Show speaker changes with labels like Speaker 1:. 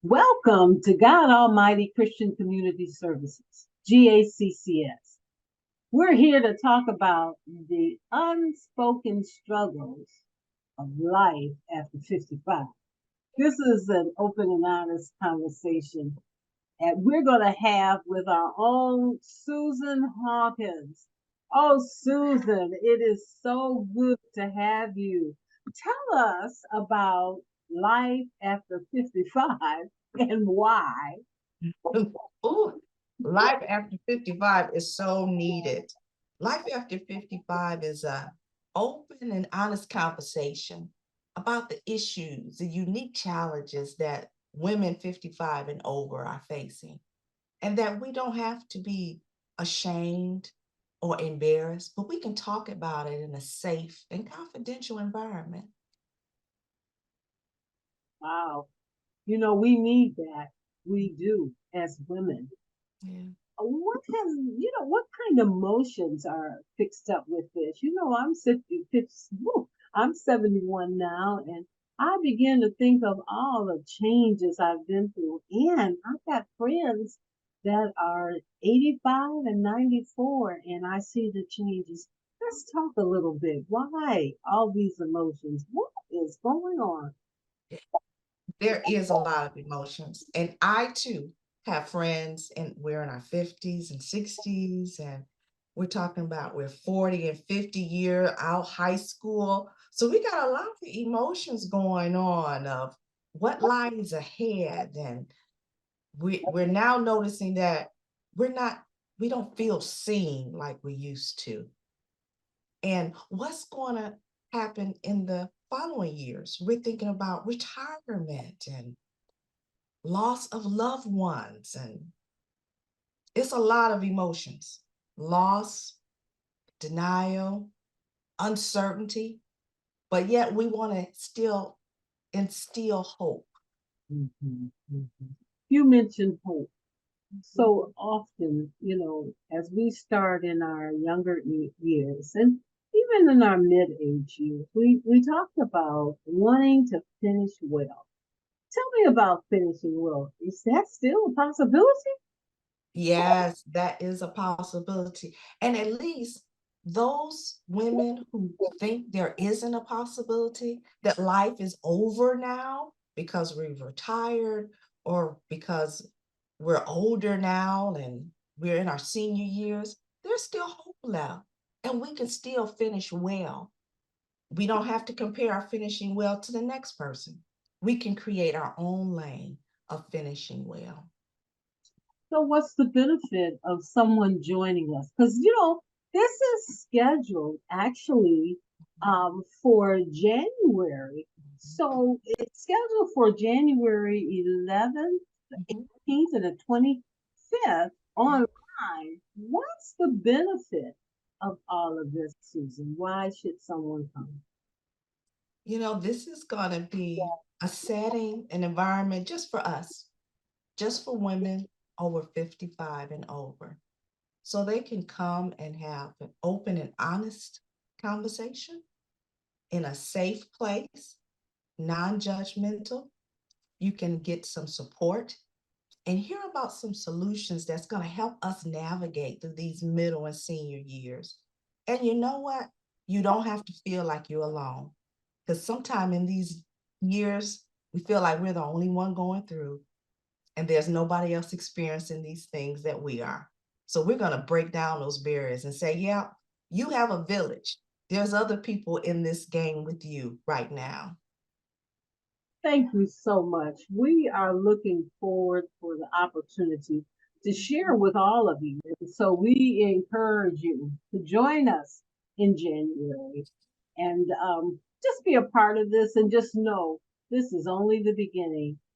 Speaker 1: Welcome to God Almighty Christian Community Services, GACCS. We're here to talk about the unspoken struggles of life after 55. This is an open and honest conversation that we're going to have with our own Susan Hawkins. Oh, Susan, it is so good to have you. Tell us about life after 55 and why.
Speaker 2: Ooh, life after 55 is so needed. Life after 55 is a open and honest conversation about the issues, the unique challenges that women 55 and over are facing, and that we don't have to be ashamed or embarrassed, but we can talk about it in a safe and confidential environment.
Speaker 1: Wow. We need that. We do as women.
Speaker 2: Yeah.
Speaker 1: What kind of emotions are fixed up with this? I'm 71 now, and I begin to think of all the changes I've been through. And I've got friends that are 85 and 94, and I see the changes. Let's talk a little bit. Why all these emotions? What is going on?
Speaker 2: There is a lot of emotions. And I too have friends, and we're in our 50s and 60s, and we're talking about we're 40 and 50-year out high school. So we got a lot of emotions going on of what lies ahead. And we're now noticing that we're not, we don't feel seen like we used to. And what's going to happen in the following years? We're thinking about retirement and loss of loved ones, and it's a lot of emotions: loss, denial, uncertainty, but yet we want to still instill hope.
Speaker 1: Mhm, mhm. You mentioned hope. So often, as we start in our younger years and even in our mid-age years, we talked about wanting to finish well. Tell me about finishing well. Is that still a possibility?
Speaker 2: Yes, that is a possibility. And at least those women who think there isn't a possibility, that life is over now because we've retired or because we're older now and we're in our senior years, there's still hope left. And we can still finish well. We don't have to compare our finishing well to the next person. We can create our own lane of finishing well.
Speaker 1: So, what's the benefit of someone joining us? Because, this is scheduled actually for January. So, it's scheduled for January 11th,
Speaker 2: Mhm.
Speaker 1: 18th, and the 25th online. What's the benefit of all of this, Susan? Why should someone come?
Speaker 2: This is going to be a setting, an environment just for us, just for women over 55 and over. So they can come and have an open and honest conversation in a safe place, non judgmental. You can get some support and hear about some solutions that's going to help us navigate through these middle and senior years. And you know what? You don't have to feel like you're alone, because sometimes in these years, we feel like we're the only one going through and there's nobody else experiencing these things that we are. So we're going to break down those barriers and say, yeah, you have a village. There's other people in this game with you right now.
Speaker 1: Thank you so much. We are looking forward for the opportunity to share with all of you. And so we encourage you to join us in January and just be a part of this and just know this is only the beginning.